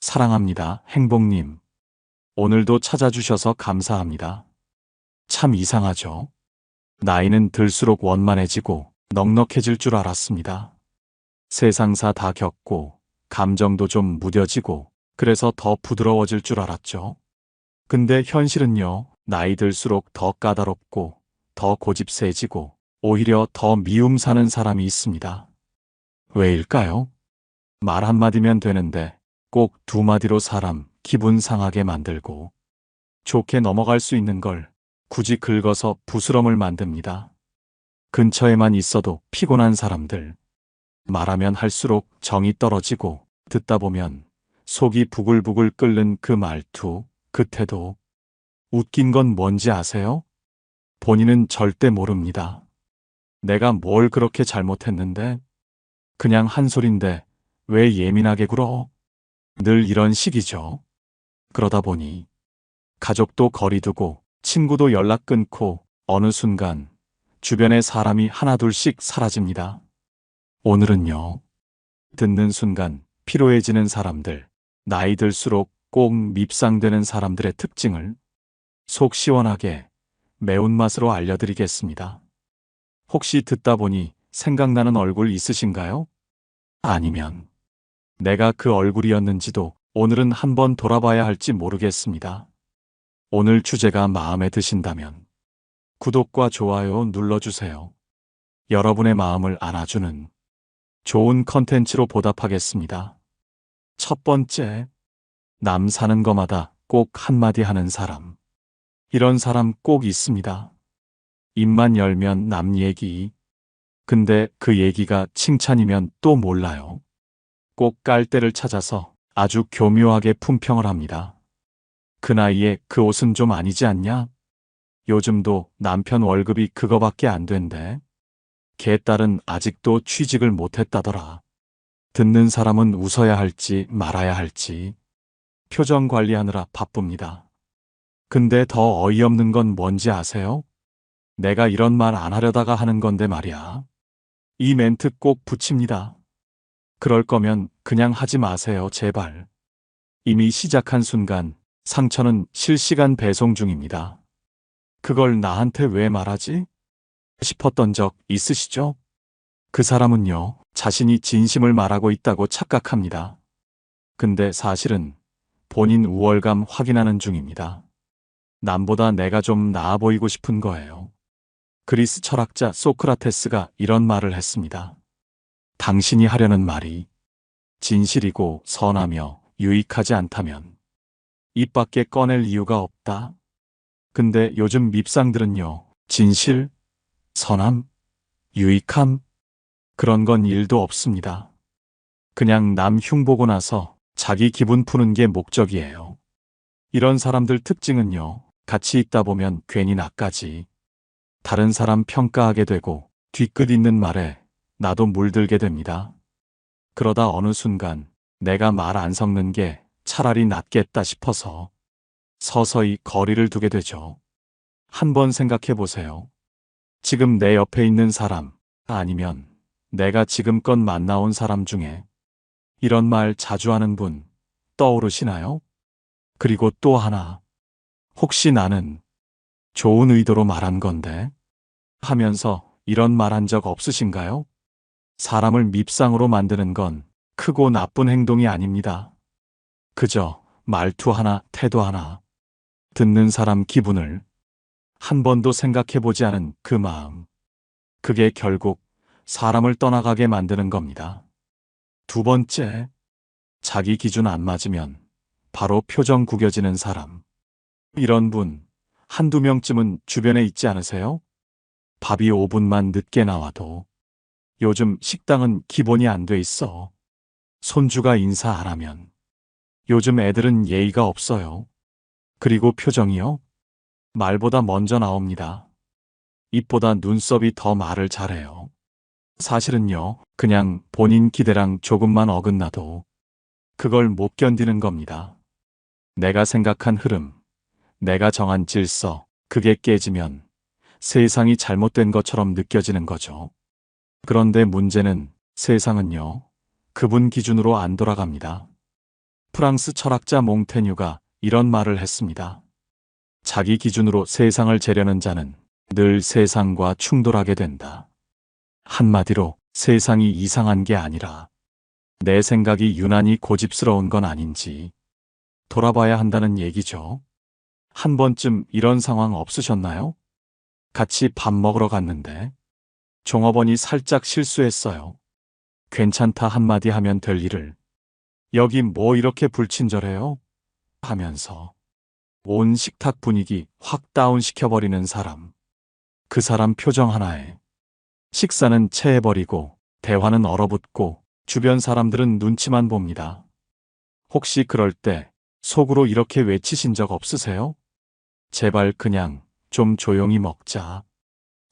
사랑합니다, 행복님. 오늘도 찾아주셔서 감사합니다. 참 이상하죠? 나이는 들수록 원만해지고 넉넉해질 줄 알았습니다. 세상사 다 겪고 감정도 좀 무뎌지고 그래서 더 부드러워질 줄 알았죠. 근데 현실은요, 나이 들수록 더 까다롭고 더 고집세지고 오히려 더 미움 사는 사람이 있습니다. 왜일까요? 말 한마디면 되는데 꼭 두 마디로 사람 기분 상하게 만들고 좋게 넘어갈 수 있는 걸 굳이 긁어서 부스럼을 만듭니다. 근처에만 있어도 피곤한 사람들. 말하면 할수록 정이 떨어지고 듣다 보면 속이 부글부글 끓는 그 말투, 그 태도. 웃긴 건 뭔지 아세요? 본인은 절대 모릅니다. 내가 뭘 그렇게 잘못했는데? 그냥 한 소린데 왜 예민하게 굴어? 늘 이런 식이죠. 그러다 보니 가족도 거리 두고 친구도 연락 끊고 어느 순간 주변에 사람이 하나둘씩 사라집니다. 오늘은요, 듣는 순간 피로해지는 사람들, 나이 들수록 꼭 밉상되는 사람들의 특징을 속 시원하게 매운맛으로 알려드리겠습니다. 혹시 듣다 보니 생각나는 얼굴 있으신가요? 아니면 내가 그 얼굴이었는지도 오늘은 한번 돌아봐야 할지 모르겠습니다. 오늘 주제가 마음에 드신다면 구독과 좋아요 눌러주세요. 여러분의 마음을 안아주는 좋은 컨텐츠로 보답하겠습니다. 첫 번째, 남 사는 거마다 꼭 한마디 하는 사람. 이런 사람 꼭 있습니다. 입만 열면 남 얘기. 근데 그 얘기가 칭찬이면 또 몰라요. 꼭 깔때를 찾아서 아주 교묘하게 품평을 합니다. 그 나이에 그 옷은 좀 아니지 않냐? 요즘도 남편 월급이 그거밖에 안 된대. 걔 딸은 아직도 취직을 못했다더라. 듣는 사람은 웃어야 할지 말아야 할지 표정 관리하느라 바쁩니다. 근데 더 어이없는 건 뭔지 아세요? 내가 이런 말 안 하려다가 하는 건데 말이야. 이 멘트 꼭 붙입니다. 그럴 거면 그냥 하지 마세요, 제발. 이미 시작한 순간 상처는 실시간 배송 중입니다. 그걸 나한테 왜 말하지? 싶었던 적 있으시죠? 그 사람은요, 자신이 진심을 말하고 있다고 착각합니다. 근데 사실은 본인 우월감 확인하는 중입니다. 남보다 내가 좀 나아 보이고 싶은 거예요. 그리스 철학자 소크라테스가 이런 말을 했습니다. 당신이 하려는 말이 진실이고 선하며 유익하지 않다면 입 밖에 꺼낼 이유가 없다. 근데 요즘 밉상들은요, 진실, 선함, 유익함, 그런 건 일도 없습니다. 그냥 남 흉보고 나서 자기 기분 푸는 게 목적이에요. 이런 사람들 특징은요, 같이 있다 보면 괜히 나까지 다른 사람 평가하게 되고 뒤끝 있는 말에 나도 물들게 됩니다. 그러다 어느 순간 내가 말 안 섞는 게 차라리 낫겠다 싶어서 서서히 거리를 두게 되죠. 한번 생각해 보세요. 지금 내 옆에 있는 사람, 아니면 내가 지금껏 만나온 사람 중에 이런 말 자주 하는 분 떠오르시나요? 그리고 또 하나, 혹시 나는 좋은 의도로 말한 건데 하면서 이런 말 한 적 없으신가요? 사람을 밉상으로 만드는 건 크고 나쁜 행동이 아닙니다. 그저 말투 하나, 태도 하나, 듣는 사람 기분을 한 번도 생각해 보지 않은 그 마음. 그게 결국 사람을 떠나가게 만드는 겁니다. 두 번째, 자기 기준 안 맞으면 바로 표정 구겨지는 사람. 이런 분 한두 명쯤은 주변에 있지 않으세요? 밥이 5분만 늦게 나와도 요즘 식당은 기본이 안 돼 있어. 손주가 인사 안 하면 요즘 애들은 예의가 없어요. 그리고 표정이요? 말보다 먼저 나옵니다. 입보다 눈썹이 더 말을 잘해요. 사실은요, 그냥 본인 기대랑 조금만 어긋나도 그걸 못 견디는 겁니다. 내가 생각한 흐름, 내가 정한 질서, 그게 깨지면 세상이 잘못된 것처럼 느껴지는 거죠. 그런데 문제는 세상은요, 그분 기준으로 안 돌아갑니다. 프랑스 철학자 몽테뉴가 이런 말을 했습니다. 자기 기준으로 세상을 재려는 자는 늘 세상과 충돌하게 된다. 한마디로 세상이 이상한 게 아니라 내 생각이 유난히 고집스러운 건 아닌지 돌아봐야 한다는 얘기죠. 한 번쯤 이런 상황 없으셨나요? 같이 밥 먹으러 갔는데 종업원이 살짝 실수했어요. 괜찮다 한마디 하면 될 일을 여기 뭐 이렇게 불친절해요? 하면서 온 식탁 분위기 확 다운시켜버리는 사람. 그 사람 표정 하나에 식사는 체해버리고 대화는 얼어붙고 주변 사람들은 눈치만 봅니다. 혹시 그럴 때 속으로 이렇게 외치신 적 없으세요? 제발 그냥 좀 조용히 먹자.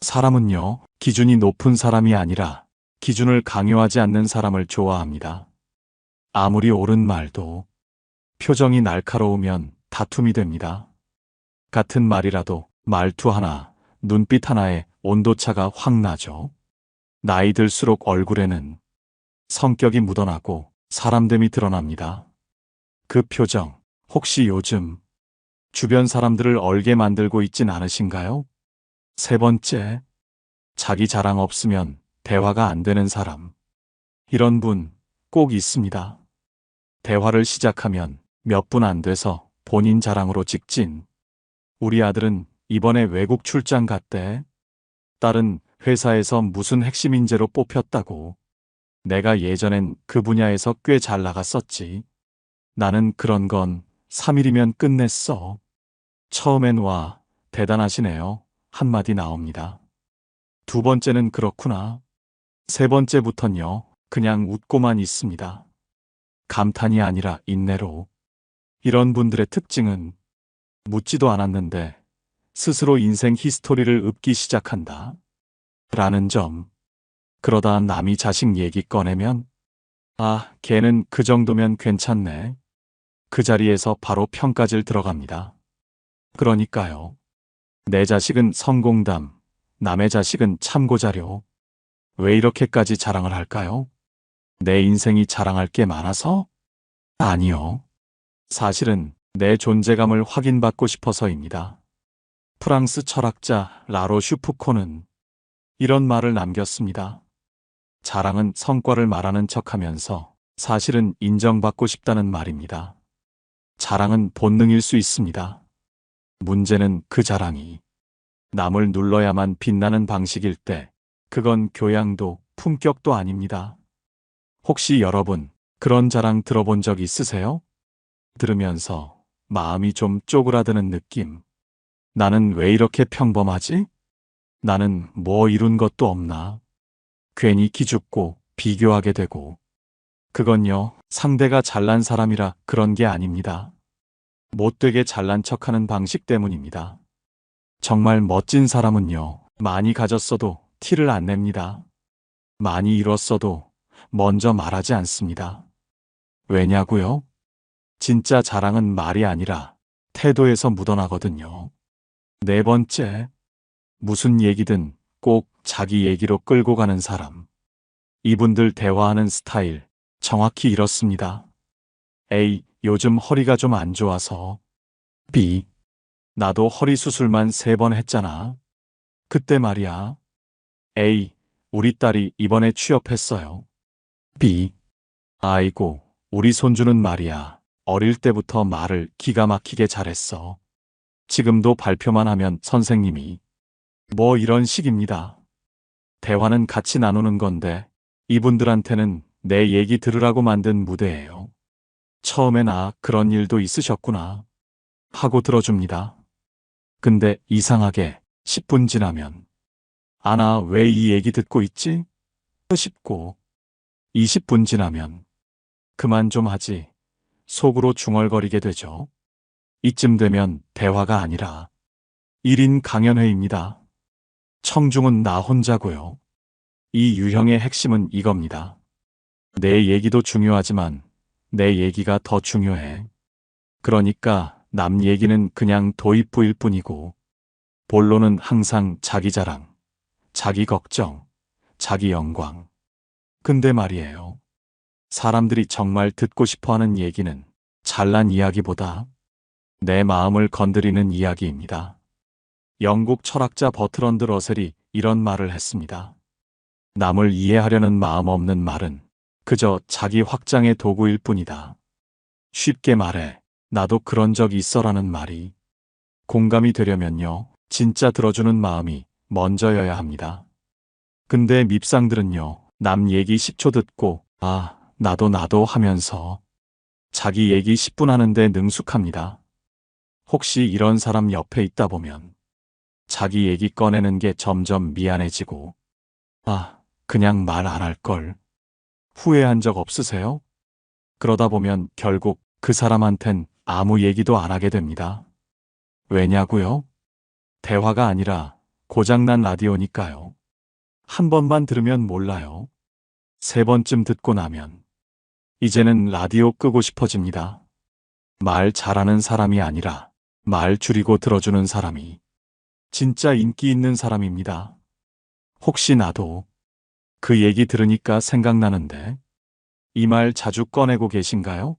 사람은요, 기준이 높은 사람이 아니라 기준을 강요하지 않는 사람을 좋아합니다. 아무리 옳은 말도 표정이 날카로우면 다툼이 됩니다. 같은 말이라도 말투 하나, 눈빛 하나에 온도차가 확 나죠. 나이 들수록 얼굴에는 성격이 묻어나고 사람됨이 드러납니다. 그 표정, 혹시 요즘 주변 사람들을 얼게 만들고 있진 않으신가요? 세 번째, 자기 자랑 없으면 대화가 안 되는 사람. 이런 분 꼭 있습니다. 대화를 시작하면 몇 분 안 돼서 본인 자랑으로 직진. 우리 아들은 이번에 외국 출장 갔대. 딸은 회사에서 무슨 핵심 인재로 뽑혔다고. 내가 예전엔 그 분야에서 꽤 잘 나갔었지. 나는 그런 건 3일이면 끝냈어. 처음엔 와, 대단하시네요. 한마디 나옵니다. 두 번째는 그렇구나. 세 번째부턴요, 그냥 웃고만 있습니다. 감탄이 아니라 인내로. 이런 분들의 특징은 묻지도 않았는데 스스로 인생 히스토리를 읊기 시작한다. 라는 점. 그러다 남이 자식 얘기 꺼내면 아, 걔는 그 정도면 괜찮네. 그 자리에서 바로 평가질 들어갑니다. 그러니까요. 내 자식은 성공담, 남의 자식은 참고자료. 왜 이렇게까지 자랑을 할까요? 내 인생이 자랑할 게 많아서? 아니요. 사실은 내 존재감을 확인받고 싶어서입니다. 프랑스 철학자 라로슈 푸코는 이런 말을 남겼습니다. 자랑은 성과를 말하는 척하면서 사실은 인정받고 싶다는 말입니다. 자랑은 본능일 수 있습니다. 문제는 그 자랑이 남을 눌러야만 빛나는 방식일 때 그건 교양도 품격도 아닙니다. 혹시 여러분 그런 자랑 들어본 적 있으세요? 들으면서 마음이 좀 쪼그라드는 느낌. 나는 왜 이렇게 평범하지? 나는 뭐 이룬 것도 없나? 괜히 기죽고 비교하게 되고. 그건요, 상대가 잘난 사람이라 그런 게 아닙니다. 못되게 잘난 척하는 방식 때문입니다. 정말 멋진 사람은요, 많이 가졌어도 티를 안 냅니다. 많이 이뤘어도 먼저 말하지 않습니다. 왜냐고요? 진짜 자랑은 말이 아니라 태도에서 묻어나거든요. 네 번째, 무슨 얘기든 꼭 자기 얘기로 끌고 가는 사람. 이분들 대화하는 스타일 정확히 이렇습니다. A. 요즘 허리가 좀 안 좋아서. B. 나도 허리 수술만 3번 했잖아. 그때 말이야. A. 우리 딸이 이번에 취업했어요. B. 아이고, 우리 손주는 말이야. 어릴 때부터 말을 기가 막히게 잘했어. 지금도 발표만 하면 선생님이. 뭐 이런 식입니다. 대화는 같이 나누는 건데 이분들한테는 내 얘기 들으라고 만든 무대예요. 처음엔 아, 그런 일도 있으셨구나 하고 들어줍니다. 근데 이상하게 10분 지나면 아, 나 왜 이 얘기 듣고 있지? 싶고 20분 지나면 그만 좀 하지 속으로 중얼거리게 되죠. 이쯤 되면 대화가 아니라 1인 강연회입니다. 청중은 나 혼자고요. 이 유형의 핵심은 이겁니다. 내 얘기도 중요하지만 내 얘기가 더 중요해. 그러니까 남 얘기는 그냥 도입부일 뿐이고 본론은 항상 자기 자랑, 자기 걱정, 자기 영광. 근데 말이에요. 사람들이 정말 듣고 싶어하는 얘기는 잘난 이야기보다 내 마음을 건드리는 이야기입니다. 영국 철학자 버트런드 러셀이 이런 말을 했습니다. 남을 이해하려는 마음 없는 말은 그저 자기 확장의 도구일 뿐이다. 쉽게 말해, 나도 그런 적이 있어라는 말이 공감이 되려면요, 진짜 들어주는 마음이 먼저여야 합니다. 근데 밉상들은요, 남 얘기 10초 듣고, 아, 나도 하면서 자기 얘기 10분 하는데 능숙합니다. 혹시 이런 사람 옆에 있다 보면 자기 얘기 꺼내는 게 점점 미안해지고, 아, 그냥 말 안 할 걸. 후회한 적 없으세요? 그러다 보면 결국 그 사람한텐 아무 얘기도 안 하게 됩니다. 왜냐고요? 대화가 아니라 고장난 라디오니까요. 한 번만 들으면 몰라요. 세 번쯤 듣고 나면 이제는 라디오 끄고 싶어집니다. 말 잘하는 사람이 아니라 말 줄이고 들어주는 사람이 진짜 인기 있는 사람입니다. 혹시 나도 그 얘기 들으니까 생각나는데 이 말 자주 꺼내고 계신가요?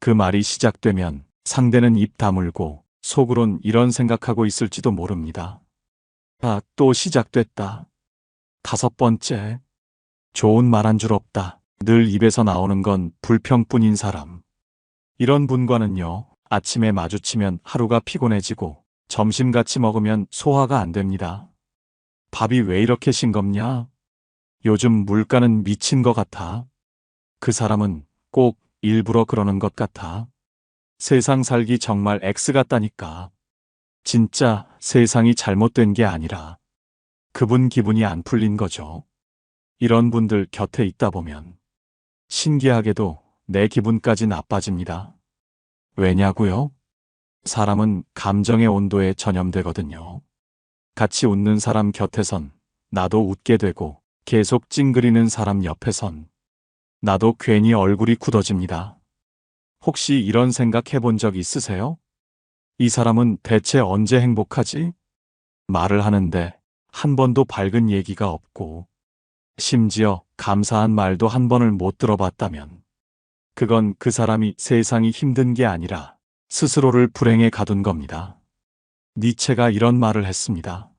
그 말이 시작되면 상대는 입 다물고 속으론 이런 생각하고 있을지도 모릅니다. 아, 또 시작됐다. 다섯 번째. 좋은 말 한 줄 없다. 늘 입에서 나오는 건 불평뿐인 사람. 이런 분과는요, 아침에 마주치면 하루가 피곤해지고 점심 같이 먹으면 소화가 안 됩니다. 밥이 왜 이렇게 싱겁냐? 요즘 물가는 미친 것 같아. 그 사람은 꼭 일부러 그러는 것 같아. 세상 살기 정말 X 같다니까. 진짜 세상이 잘못된 게 아니라 그분 기분이 안 풀린 거죠. 이런 분들 곁에 있다 보면 신기하게도 내 기분까지 나빠집니다. 왜냐고요? 사람은 감정의 온도에 전염되거든요. 같이 웃는 사람 곁에선 나도 웃게 되고 계속 찡그리는 사람 옆에선 나도 괜히 얼굴이 굳어집니다. 혹시 이런 생각 해본 적 있으세요? 이 사람은 대체 언제 행복하지? 말을 하는데 한 번도 밝은 얘기가 없고 심지어 감사한 말도 한 번을 못 들어봤다면 그건 그 사람이 세상이 힘든 게 아니라 스스로를 불행에 가둔 겁니다. 니체가 이런 말을 했습니다.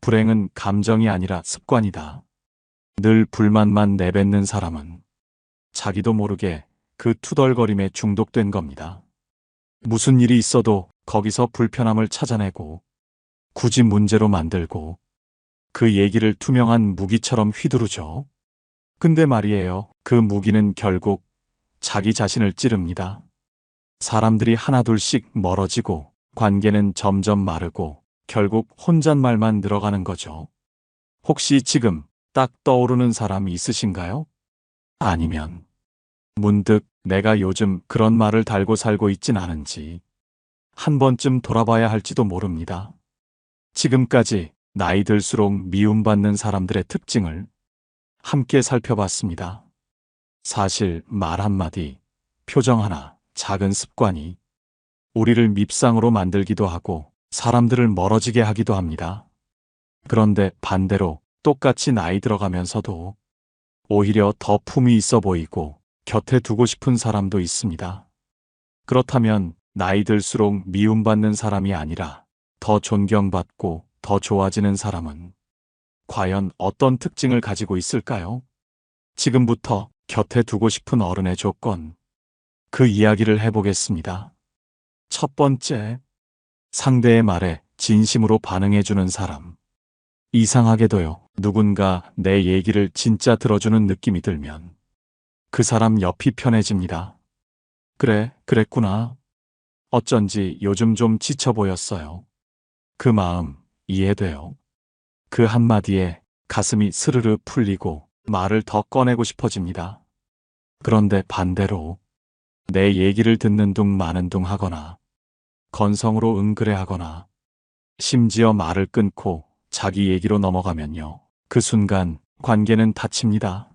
불행은 감정이 아니라 습관이다. 늘 불만만 내뱉는 사람은 자기도 모르게 그 투덜거림에 중독된 겁니다. 무슨 일이 있어도 거기서 불편함을 찾아내고 굳이 문제로 만들고 그 얘기를 투명한 무기처럼 휘두르죠. 근데 말이에요. 그 무기는 결국 자기 자신을 찌릅니다. 사람들이 하나둘씩 멀어지고 관계는 점점 마르고 결국 혼잣말만 늘어가는 거죠. 혹시 지금 딱 떠오르는 사람이 있으신가요? 아니면 문득 내가 요즘 그런 말을 달고 살고 있진 않은지 한 번쯤 돌아봐야 할지도 모릅니다. 지금까지 나이 들수록 미움받는 사람들의 특징을 함께 살펴봤습니다. 사실 말 한마디, 표정 하나, 작은 습관이 우리를 밉상으로 만들기도 하고 사람들을 멀어지게 하기도 합니다. 그런데 반대로 똑같이 나이 들어가면서도 오히려 더 품이 있어 보이고 곁에 두고 싶은 사람도 있습니다. 그렇다면 나이 들수록 미움받는 사람이 아니라 더 존경받고 더 좋아지는 사람은 과연 어떤 특징을 가지고 있을까요? 지금부터 곁에 두고 싶은 어른의 조건, 그 이야기를 해보겠습니다. 첫 번째, 상대의 말에 진심으로 반응해주는 사람. 이상하게도요, 누군가 내 얘기를 진짜 들어주는 느낌이 들면 그 사람 옆이 편해집니다. 그래, 그랬구나. 어쩐지 요즘 좀 지쳐 보였어요. 그 마음 이해돼요. 그 한마디에 가슴이 스르르 풀리고 말을 더 꺼내고 싶어집니다. 그런데 반대로 내 얘기를 듣는 둥 마는 둥 하거나 건성으로 응그레하거나 심지어 말을 끊고 자기 얘기로 넘어가면요. 그 순간 관계는 닫힙니다.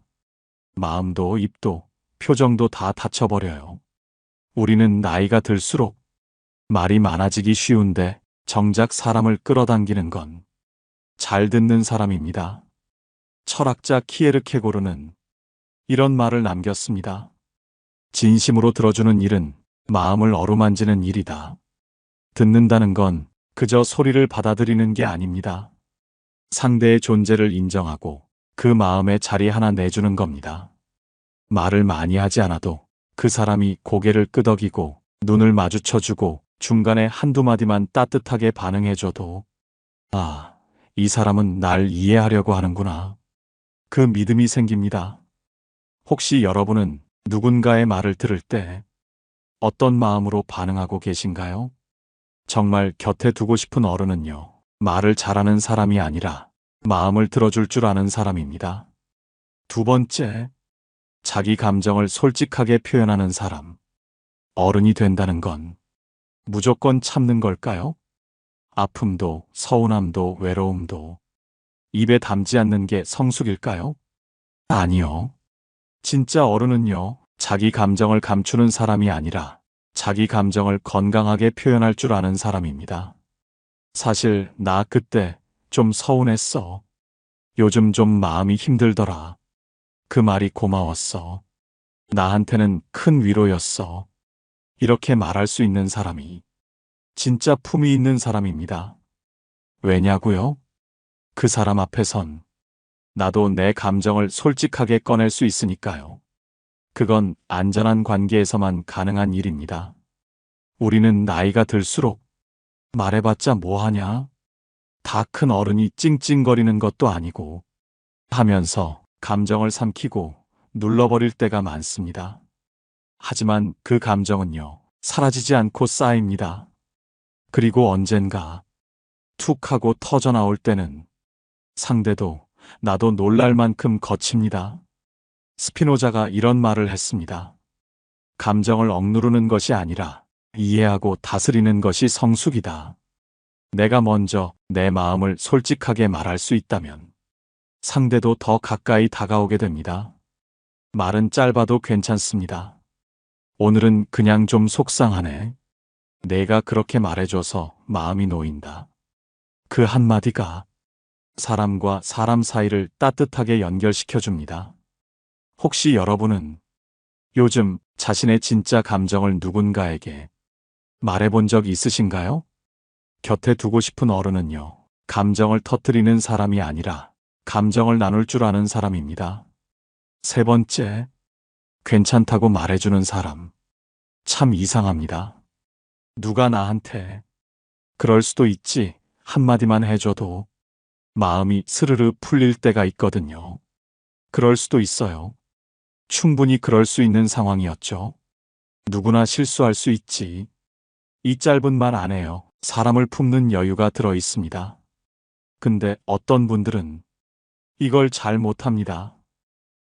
마음도 입도 표정도 다 닫혀버려요. 우리는 나이가 들수록 말이 많아지기 쉬운데 정작 사람을 끌어당기는 건 잘 듣는 사람입니다. 철학자 키에르케고르는 이런 말을 남겼습니다. 진심으로 들어주는 일은 마음을 어루만지는 일이다. 듣는다는 건 그저 소리를 받아들이는 게 아닙니다. 상대의 존재를 인정하고 그 마음에 자리 하나 내주는 겁니다. 말을 많이 하지 않아도 그 사람이 고개를 끄덕이고 눈을 마주쳐주고 중간에 한두 마디만 따뜻하게 반응해줘도 아, 이 사람은 날 이해하려고 하는구나. 그 믿음이 생깁니다. 혹시 여러분은 누군가의 말을 들을 때 어떤 마음으로 반응하고 계신가요? 정말 곁에 두고 싶은 어른은요, 말을 잘하는 사람이 아니라 마음을 들어줄 줄 아는 사람입니다. 두 번째, 자기 감정을 솔직하게 표현하는 사람. 어른이 된다는 건 무조건 참는 걸까요? 아픔도, 서운함도, 외로움도 입에 담지 않는 게 성숙일까요? 아니요. 진짜 어른은요, 자기 감정을 감추는 사람이 아니라 자기 감정을 건강하게 표현할 줄 아는 사람입니다. 사실 나 그때 좀 서운했어. 요즘 좀 마음이 힘들더라. 그 말이 고마웠어. 나한테는 큰 위로였어. 이렇게 말할 수 있는 사람이 진짜 품이 있는 사람입니다. 왜냐고요? 그 사람 앞에선 나도 내 감정을 솔직하게 꺼낼 수 있으니까요. 그건 안전한 관계에서만 가능한 일입니다. 우리는 나이가 들수록 말해봤자 뭐하냐? 다 큰 어른이 찡찡거리는 것도 아니고 하면서 감정을 삼키고 눌러버릴 때가 많습니다. 하지만 그 감정은요, 사라지지 않고 쌓입니다. 그리고 언젠가 툭 하고 터져나올 때는 상대도 나도 놀랄 만큼 거칩니다. 스피노자가 이런 말을 했습니다. 감정을 억누르는 것이 아니라 이해하고 다스리는 것이 성숙이다. 내가 먼저 내 마음을 솔직하게 말할 수 있다면 상대도 더 가까이 다가오게 됩니다. 말은 짧아도 괜찮습니다. 오늘은 그냥 좀 속상하네. 내가 그렇게 말해줘서 마음이 놓인다. 그 한마디가 사람과 사람 사이를 따뜻하게 연결시켜줍니다. 혹시 여러분은 요즘 자신의 진짜 감정을 누군가에게 말해본 적 있으신가요? 곁에 두고 싶은 어른은요, 감정을 터뜨리는 사람이 아니라 감정을 나눌 줄 아는 사람입니다. 세 번째, 괜찮다고 말해주는 사람. 참 이상합니다. 누가 나한테 그럴 수도 있지 한마디만 해줘도 마음이 스르르 풀릴 때가 있거든요. 그럴 수도 있어요. 충분히 그럴 수 있는 상황이었죠. 누구나 실수할 수 있지. 이 짧은 말 안에요, 사람을 품는 여유가 들어 있습니다. 근데 어떤 분들은 이걸 잘 못합니다.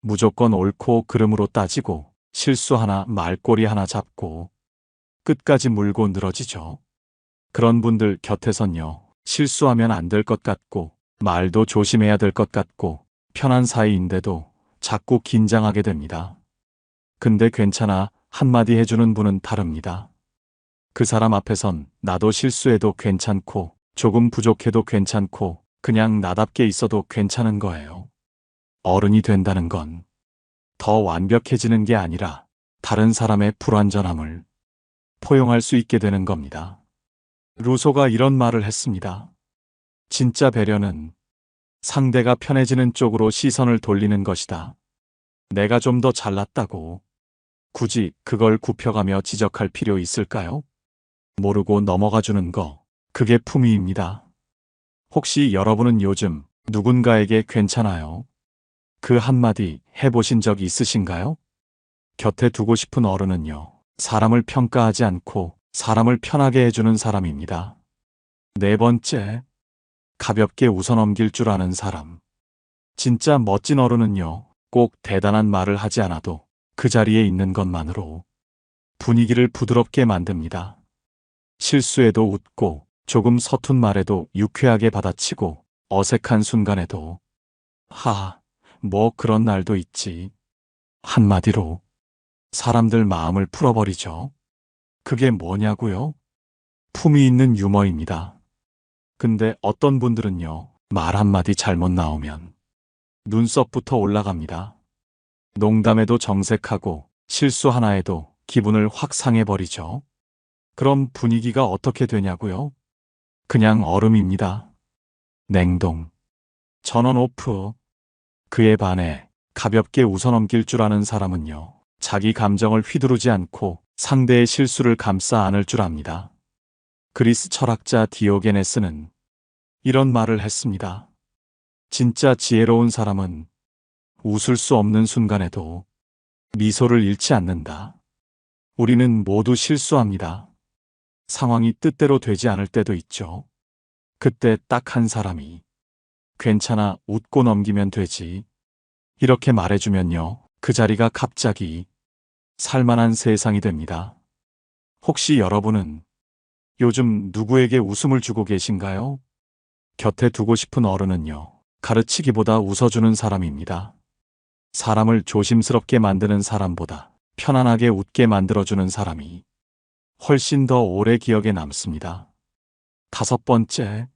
무조건 옳고 그름으로 따지고 실수 하나 말꼬리 하나 잡고 끝까지 물고 늘어지죠. 그런 분들 곁에선요, 실수하면 안 될 것 같고 말도 조심해야 될 것 같고 편한 사이인데도 자꾸 긴장하게 됩니다. 근데 괜찮아 한마디 해주는 분은 다릅니다. 그 사람 앞에선 나도 실수해도 괜찮고 조금 부족해도 괜찮고 그냥 나답게 있어도 괜찮은 거예요. 어른이 된다는 건 더 완벽해지는 게 아니라 다른 사람의 불완전함을 포용할 수 있게 되는 겁니다. 루소가 이런 말을 했습니다. 진짜 배려는 상대가 편해지는 쪽으로 시선을 돌리는 것이다. 내가 좀 더 잘났다고 굳이 그걸 굽혀가며 지적할 필요 있을까요? 모르고 넘어가 주는 거, 그게 품위입니다. 혹시 여러분은 요즘 누군가에게 괜찮아요? 그 한마디 해보신 적 있으신가요? 곁에 두고 싶은 어른은요, 사람을 평가하지 않고 사람을 편하게 해주는 사람입니다. 네 번째, 가볍게 웃어넘길 줄 아는 사람. 진짜 멋진 어른은요, 꼭 대단한 말을 하지 않아도 그 자리에 있는 것만으로 분위기를 부드럽게 만듭니다. 실수에도 웃고 조금 서툰 말에도 유쾌하게 받아치고 어색한 순간에도 뭐 그런 날도 있지. 한마디로 사람들 마음을 풀어버리죠. 그게 뭐냐고요? 품이 있는 유머입니다. 근데 어떤 분들은요, 말 한마디 잘못 나오면 눈썹부터 올라갑니다. 농담에도 정색하고 실수 하나에도 기분을 확 상해버리죠. 그럼 분위기가 어떻게 되냐고요? 그냥 얼음입니다. 냉동. 전원 오프. 그에 반해 가볍게 웃어넘길 줄 아는 사람은요, 자기 감정을 휘두르지 않고 상대의 실수를 감싸 안을 줄 압니다. 그리스 철학자 디오게네스는 이런 말을 했습니다. 진짜 지혜로운 사람은 웃을 수 없는 순간에도 미소를 잃지 않는다. 우리는 모두 실수합니다. 상황이 뜻대로 되지 않을 때도 있죠. 그때 딱 한 사람이 괜찮아, 웃고 넘기면 되지, 이렇게 말해주면요, 그 자리가 갑자기 살만한 세상이 됩니다. 혹시 여러분은 요즘 누구에게 웃음을 주고 계신가요? 곁에 두고 싶은 어른은요, 가르치기보다 웃어주는 사람입니다. 사람을 조심스럽게 만드는 사람보다 편안하게 웃게 만들어주는 사람이 훨씬 더 오래 기억에 남습니다. 5번째,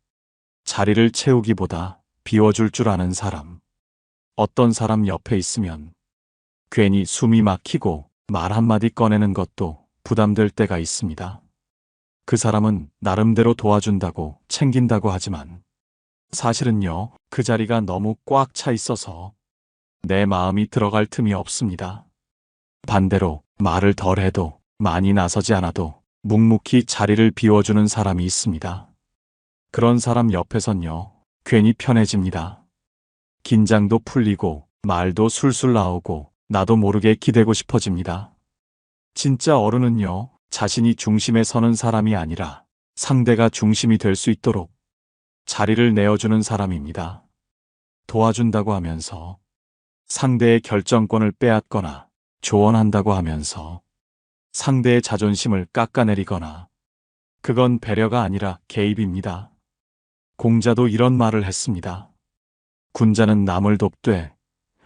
자리를 채우기보다 비워줄 줄 아는 사람. 어떤 사람 옆에 있으면 괜히 숨이 막히고 말 한마디 꺼내는 것도 부담될 때가 있습니다. 그 사람은 나름대로 도와준다고 챙긴다고 하지만 사실은요, 그 자리가 너무 꽉 차 있어서 내 마음이 들어갈 틈이 없습니다. 반대로 말을 덜 해도 많이 나서지 않아도 묵묵히 자리를 비워주는 사람이 있습니다. 그런 사람 옆에선요, 괜히 편해집니다. 긴장도 풀리고 말도 술술 나오고 나도 모르게 기대고 싶어집니다. 진짜 어른은요, 자신이 중심에 서는 사람이 아니라 상대가 중심이 될 수 있도록 자리를 내어주는 사람입니다. 도와준다고 하면서 상대의 결정권을 빼앗거나 조언한다고 하면서 상대의 자존심을 깎아내리거나, 그건 배려가 아니라 개입입니다. 공자도 이런 말을 했습니다. 군자는 남을 돕되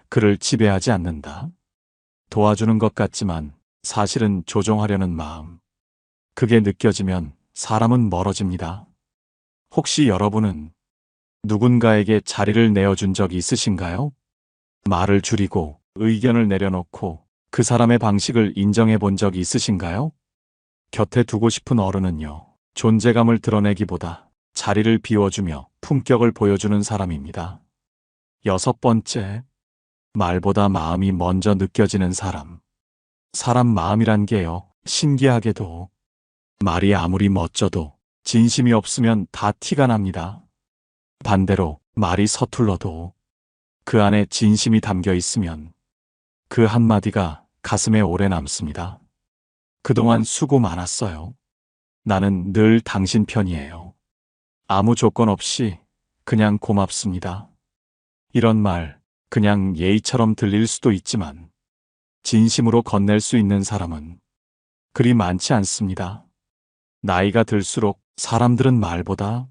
그를 지배하지 않는다. 도와주는 것 같지만 사실은 조종하려는 마음. 그게 느껴지면 사람은 멀어집니다. 혹시 여러분은 누군가에게 자리를 내어준 적이 있으신가요? 말을 줄이고 의견을 내려놓고 그 사람의 방식을 인정해 본 적이 있으신가요? 곁에 두고 싶은 어른은요, 존재감을 드러내기보다 자리를 비워주며 품격을 보여주는 사람입니다. 6번째, 말보다 마음이 먼저 느껴지는 사람. 사람 마음이란 게요, 신기하게도 말이 아무리 멋져도 진심이 없으면 다 티가 납니다. 반대로 말이 서툴러도 그 안에 진심이 담겨 있으면 그 한마디가 가슴에 오래 남습니다. 그동안 수고 많았어요. 나는 늘 당신 편이에요. 아무 조건 없이 그냥 고맙습니다. 이런 말, 그냥 예의처럼 들릴 수도 있지만 진심으로 건넬 수 있는 사람은 그리 많지 않습니다. 나이가 들수록 사람들은 말보다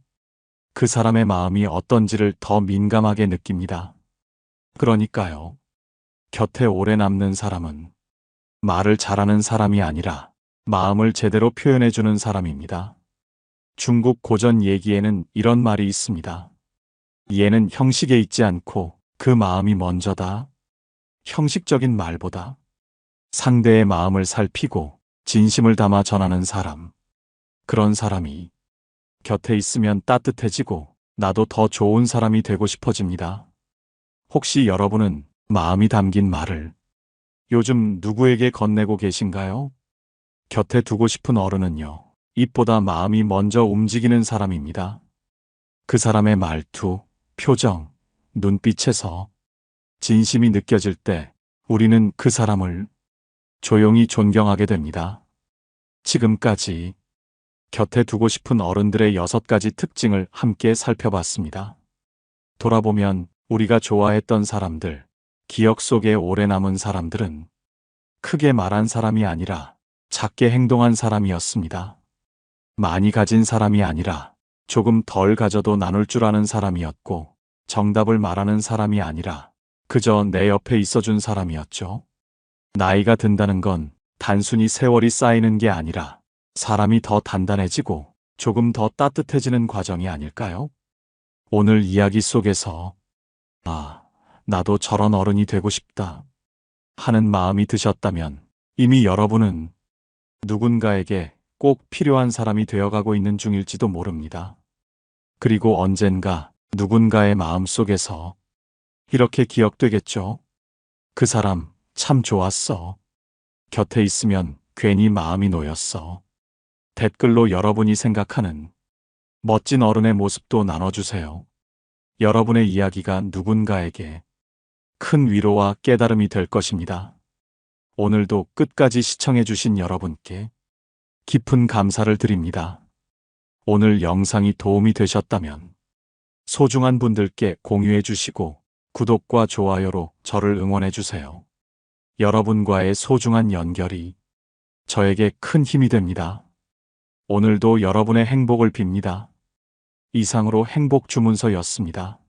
그 사람의 마음이 어떤지를 더 민감하게 느낍니다. 그러니까요, 곁에 오래 남는 사람은 말을 잘하는 사람이 아니라 마음을 제대로 표현해주는 사람입니다. 중국 고전 얘기에는 이런 말이 있습니다. 얘는 형식에 있지 않고 그 마음이 먼저다. 형식적인 말보다 상대의 마음을 살피고 진심을 담아 전하는 사람. 그런 사람이 곁에 있으면 따뜻해지고 나도 더 좋은 사람이 되고 싶어집니다. 혹시 여러분은 마음이 담긴 말을 요즘 누구에게 건네고 계신가요? 곁에 두고 싶은 어른은요, 입보다 마음이 먼저 움직이는 사람입니다. 그 사람의 말투, 표정, 눈빛에서 진심이 느껴질 때 우리는 그 사람을 조용히 존경하게 됩니다. 지금까지 곁에 두고 싶은 어른들의 6가지 특징을 함께 살펴봤습니다. 돌아보면 우리가 좋아했던 사람들, 기억 속에 오래 남은 사람들은 크게 말한 사람이 아니라 작게 행동한 사람이었습니다. 많이 가진 사람이 아니라 조금 덜 가져도 나눌 줄 아는 사람이었고, 정답을 말하는 사람이 아니라 그저 내 옆에 있어준 사람이었죠. 나이가 든다는 건 단순히 세월이 쌓이는 게 아니라 사람이 더 단단해지고 조금 더 따뜻해지는 과정이 아닐까요? 오늘 이야기 속에서 나도 저런 어른이 되고 싶다 하는 마음이 드셨다면 이미 여러분은 누군가에게 꼭 필요한 사람이 되어가고 있는 중일지도 모릅니다. 그리고 언젠가 누군가의 마음 속에서 이렇게 기억되겠죠? 그 사람 참 좋았어. 곁에 있으면 괜히 마음이 놓였어. 댓글로 여러분이 생각하는 멋진 어른의 모습도 나눠주세요. 여러분의 이야기가 누군가에게 큰 위로와 깨달음이 될 것입니다. 오늘도 끝까지 시청해주신 여러분께 깊은 감사를 드립니다. 오늘 영상이 도움이 되셨다면 소중한 분들께 공유해 주시고 구독과 좋아요로 저를 응원해 주세요. 여러분과의 소중한 연결이 저에게 큰 힘이 됩니다. 오늘도 여러분의 행복을 빕니다. 이상으로 행복 주문서였습니다.